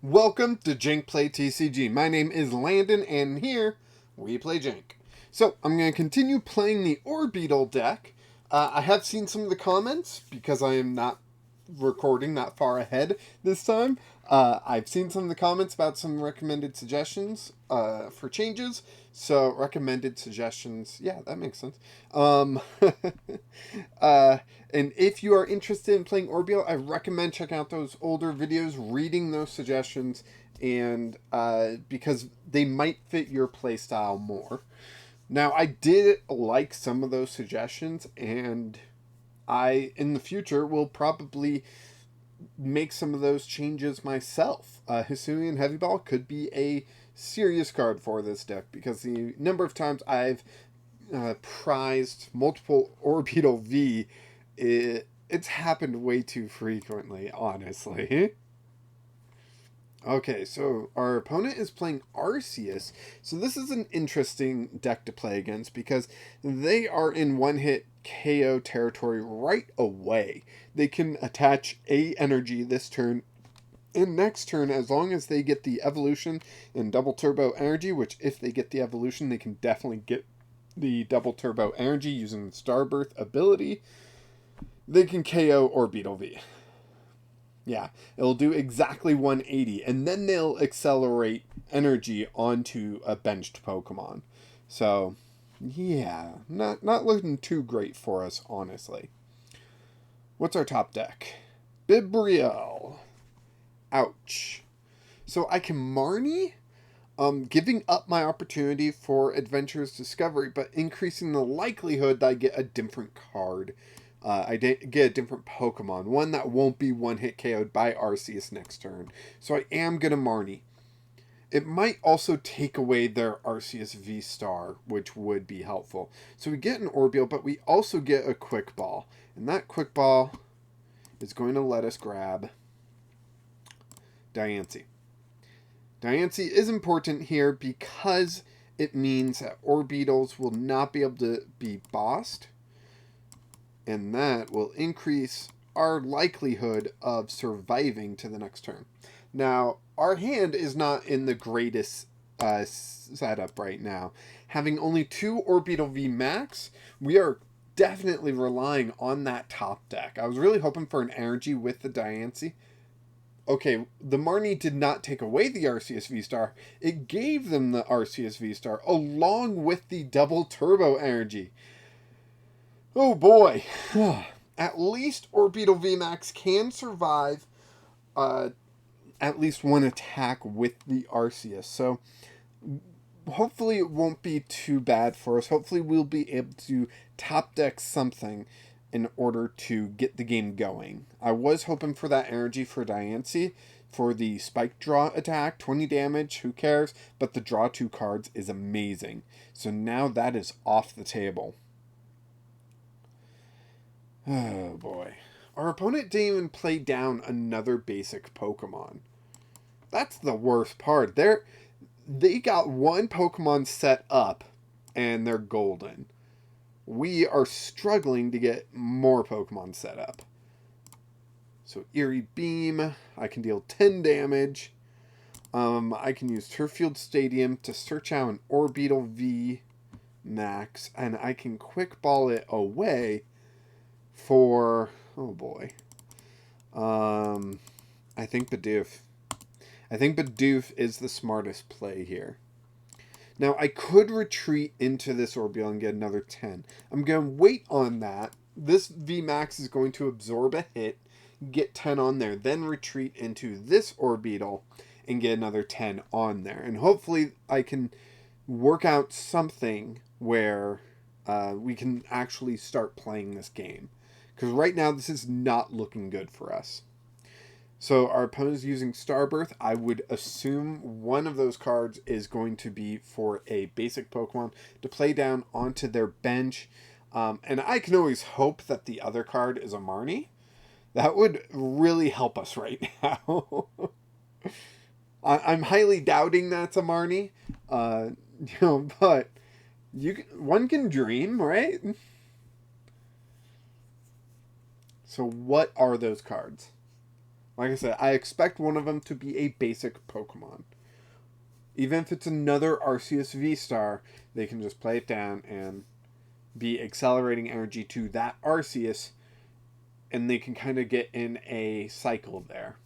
Welcome to Jank Play TCG. My name is Landon, and here we play Jank. So, I'm going to continue playing the Orbeetle deck. I have seen some of the comments, because I am not recording that far ahead this time. I've seen some of the comments about some recommended suggestions for changes. So, recommended suggestions, yeah, that makes sense. And if you are interested in playing Orbeetle, I recommend checking out those older videos, reading those suggestions, and because they might fit your playstyle more. Now, I did like some of those suggestions, and I, in the future, will probably make some of those changes myself. Hisuian Heavy Ball could be a serious card for this deck, because the number of times I've prized multiple Orbeetle V, it's happened way too frequently, honestly. Okay, so our opponent is playing Arceus. So this is an interesting deck to play against because they are in one-hit KO territory right away. They can attach a energy this turn and next turn as long as they get the evolution and double turbo energy, which if they get the evolution, they can definitely get the double turbo energy using the Starbirth ability. They can KO Orbeetle V. Yeah, it'll do exactly 180, and then they'll accelerate energy onto a benched Pokemon. So, yeah, not looking too great for us, honestly. What's our top deck? Bibarel. Ouch. So I can Marnie, giving up my opportunity for Adventurous Discovery, but increasing the likelihood that I get a different card. I get a different Pokemon, one that won't be one-hit KO'd by Arceus next turn. So I am going to Marnie. It might also take away their Arceus V-Star, which would be helpful. So we get an Orbeetle, but we also get a Quick Ball. And that Quick Ball is going to let us grab Diancie. Diancie is important here because it means that Orbeetles will not be able to be bossed, and that will increase our likelihood of surviving to the next turn. Now, our hand is not in the greatest setup right now. Having only 2 Orbeetle VMAX, we are definitely relying on that top deck. I was really hoping for an energy with the Diancie. Okay, the Marnie did not take away the Arceus V-Star. It gave them the Arceus V-Star along with the double turbo energy. Oh boy. At least Orbeetle VMAX can survive at least one attack with the Arceus. So hopefully it won't be too bad for us. Hopefully we'll be able to top deck something in order to get the game going. I was hoping for that energy for Diancie for the spike draw attack, 20 damage, who cares? But the draw 2 cards is amazing. So now that is off the table. Oh boy. Our opponent didn't even play down another basic Pokemon. That's the worst part. They got one Pokemon set up and they're golden. We are struggling to get more Pokemon set up. So Eerie Beam, I can deal 10 damage. I can use Turffield Stadium to search out an Orbeetle V Max, and I can Quick Ball it away for, oh boy, I think Bidoof. I think Bidoof is the smartest play here. Now, I could retreat into this Orbeetle and get another 10. I'm going to wait on that. This VMAX is going to absorb a hit, get 10 on there, then retreat into this Orbeetle and get another 10 on there. And hopefully I can work out something where we can actually start playing this game. Because right now, this is not looking good for us. So our opponent is using Starbirth. I would assume one of those cards is going to be for a basic Pokemon to play down onto their bench. And I can always hope that the other card is a Marnie. That would really help us right now. I'm highly doubting that's a Marnie. But one can dream, right? So what are those cards? Like I said, I expect one of them to be a basic Pokemon. Even if it's another Arceus V-Star, they can just play it down and be accelerating energy to that Arceus, and they can kind of get in a cycle there.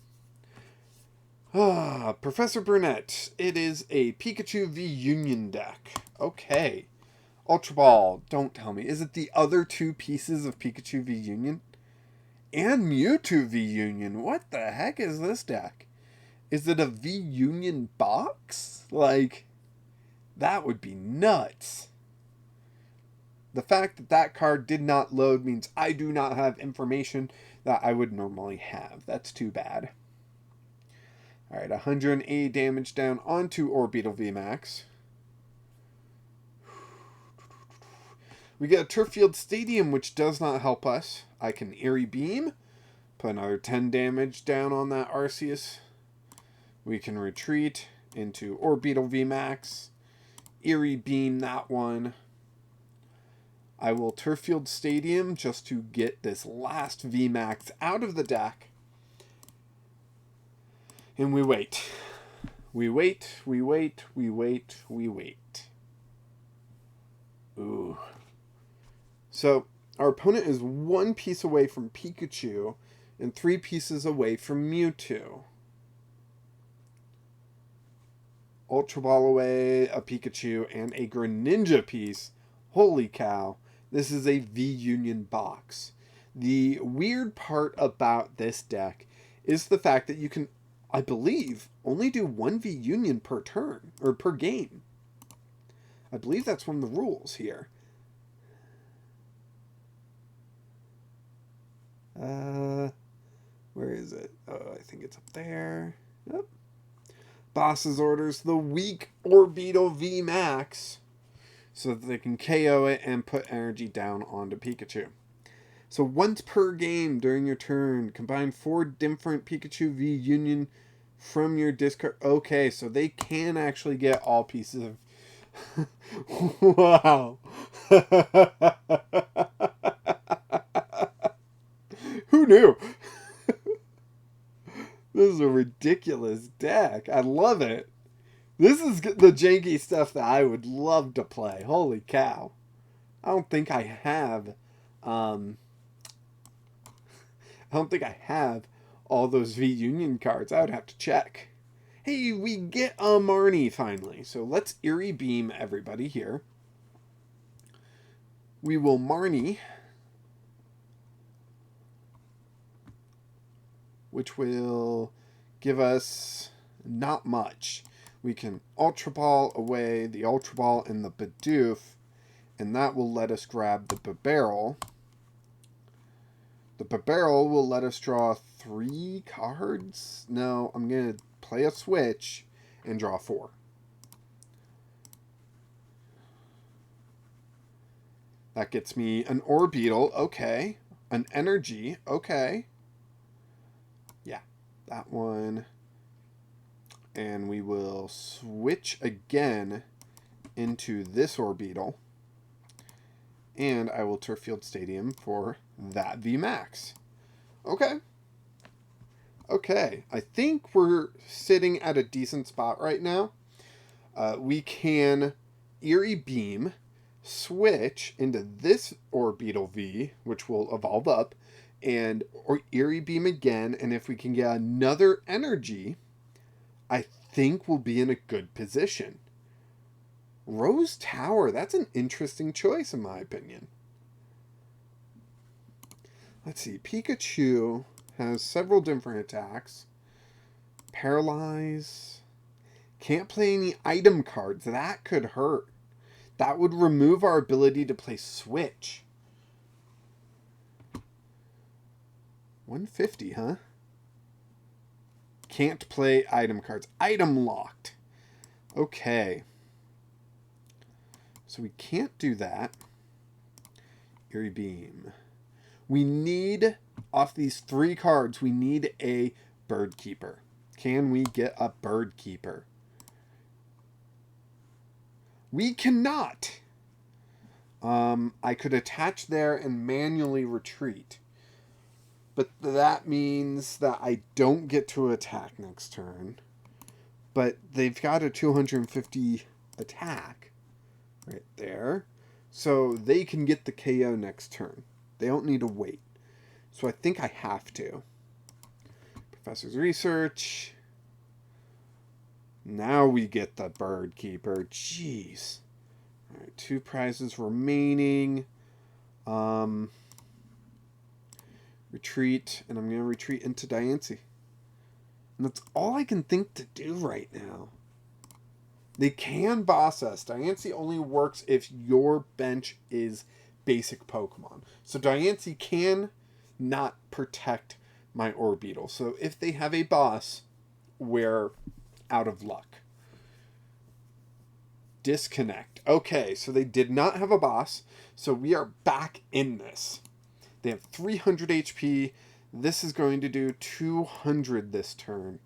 Professor Burnett. It is a Pikachu V-Union deck. Okay. Ultra Ball. Don't tell me. Is it the other two pieces of Pikachu V-Union? And Mewtwo V-Union. What the heck is this deck? Is it a V-Union box? Like, that would be nuts. The fact that that card did not load means I do not have information that I would normally have. That's too bad. Alright, 180 damage down onto Orbeetle VMAX. We get a Turffield Stadium, which does not help us. I can Eerie Beam. Put another 10 damage down on that Arceus. We can retreat into Orbeetle VMAX. Eerie Beam that one. I will Turffield Stadium just to get this last VMAX out of the deck. And we wait. We wait, we wait, we wait, we wait. Ooh. So, our opponent is 1 piece away from Pikachu and 3 pieces away from Mewtwo. Ultra Ball away, a Pikachu, and a Greninja piece. Holy cow. This is a V-Union box. The weird part about this deck is the fact that you can, I believe, only do 1 V-Union per turn, or per game. I believe that's one of the rules here. Where is it? Oh, I think it's up there. Yep. Boss's orders the weak Orbeetle VMAX so that they can KO it and put energy down onto Pikachu. So once per game during your turn, combine 4 different Pikachu V-Union from your discard. Okay, so they can actually get all pieces of... Wow. Who knew? This is a ridiculous deck. I love it. This is the janky stuff that I would love to play. Holy cow. I don't think I have all those V-Union cards. I would have to check. Hey, we get a Marnie finally. So let's Eerie Beam everybody here. We will Marnie, which will give us not much. We can Ultra Ball away the Ultra Ball and the Bidoof, and that will let us grab the Bibarel. The Bibarel will let us draw 3 cards. No, I'm going to play a switch and draw 4. That gets me an Orbeetle, okay. An Energy, okay. Yeah, that one. And we will switch again into this Orbeetle. And I will Turffield Stadium for that VMAX. Okay. Okay, I think we're sitting at a decent spot right now. We can Eerie Beam, switch into this Orbeetle V, which will evolve up, or Eerie Beam again, and if we can get another energy, I think we'll be in a good position. Rose Tower, that's an interesting choice in my opinion. Let's see, Pikachu has several different attacks. Paralyze. Can't play any item cards. That could hurt. That would remove our ability to play Switch. 150, huh? Can't play item cards. Item locked. Okay. So we can't do that. Eerie Beam. We need, off these 3 cards, we need a Bird Keeper. Can we get a Bird Keeper? We cannot. I could attach there and manually retreat. But that means that I don't get to attack next turn. But they've got a 250 attack right there. So they can get the KO next turn. They don't need to wait. So I think I have to. Professor's Research. Now we get the Bird Keeper. Jeez. Alright, 2 prizes remaining. Retreat. And I'm going to retreat into Diancie. And that's all I can think to do right now. They can boss us. Diancie only works if your bench is basic Pokemon. So Diancie can not protect my Orbeetle. So if they have a boss, we're out of luck. Disconnect. Okay, so they did not have a boss. So we are back in this. They have 300 HP. This is going to do 200 this turn.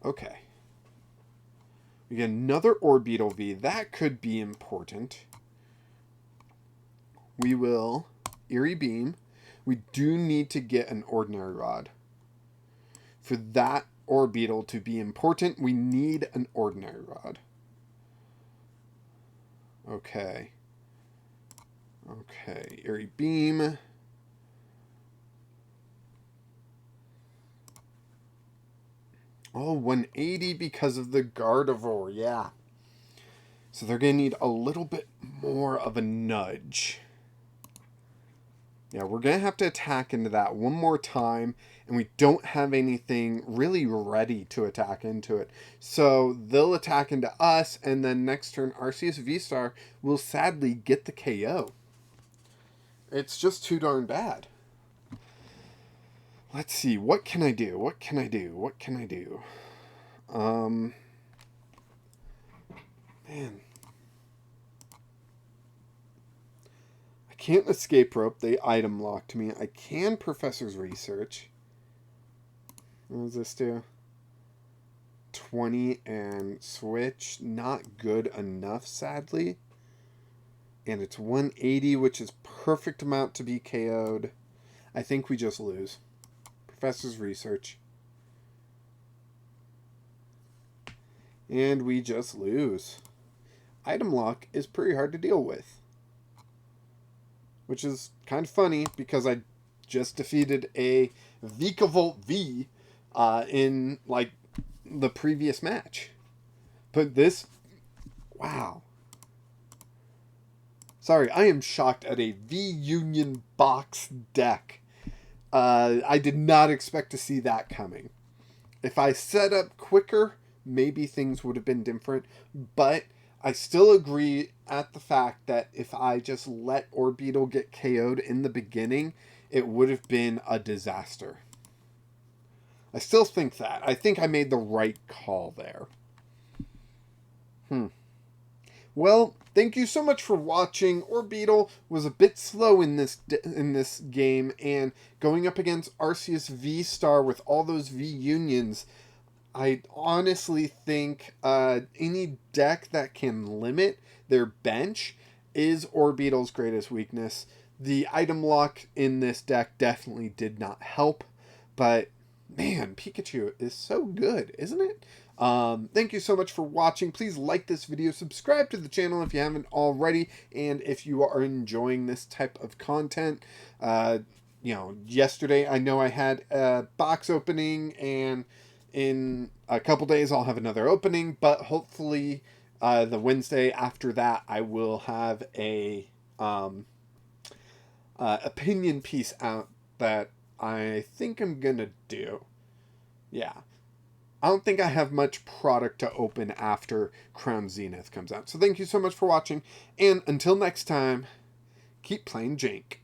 Okay. We get another Orbeetle V. That could be important. We will Eerie Beam. We do need to get an Ordinary Rod. For that Orbeetle to be important, we need an Ordinary Rod. Okay. Okay. Eerie Beam. Oh, 180 because of the Gardevoir, yeah. So they're going to need a little bit more of a nudge. Yeah, we're going to have to attack into that one more time, and we don't have anything really ready to attack into it. So they'll attack into us, and then next turn, Arceus V-Star will sadly get the KO. It's just too darn bad. Let's see, what can I do? What can I do? What can I do? Man. I can't Escape Rope. They item locked me. I can Professor's Research. What does this do? 20 and Switch. Not good enough, sadly. And it's 180, which is perfect amount to be KO'd. I think we just lose. Professor's Research. And we just lose. Item lock is pretty hard to deal with. Which is kind of funny because I just defeated a Vikavolt V in like the previous match. But this, wow. Sorry, I am shocked at a V-Union Box deck. I did not expect to see that coming. If I set up quicker, maybe things would have been different. But I still agree at the fact that if I just let Orbeetle get KO'd in the beginning, it would have been a disaster. I still think that. I think I made the right call there. Well, thank you so much for watching. Orbeetle was a bit slow in this game, and going up against Arceus V-Star with all those V-Unions, I honestly think any deck that can limit their bench is Orbeetle's greatest weakness. The item lock in this deck definitely did not help, but man, Pikachu is so good, isn't it? Thank you so much for watching. Please like this video, subscribe to the channel if you haven't already, and if you are enjoying this type of content. You know, yesterday I know I had a box opening, and in a couple days I'll have another opening, but hopefully the Wednesday after that I will have a opinion piece out that I think I'm gonna do. Yeah. I don't think I have much product to open after Crown Zenith comes out. So thank you so much for watching, and until next time, keep playing Jank.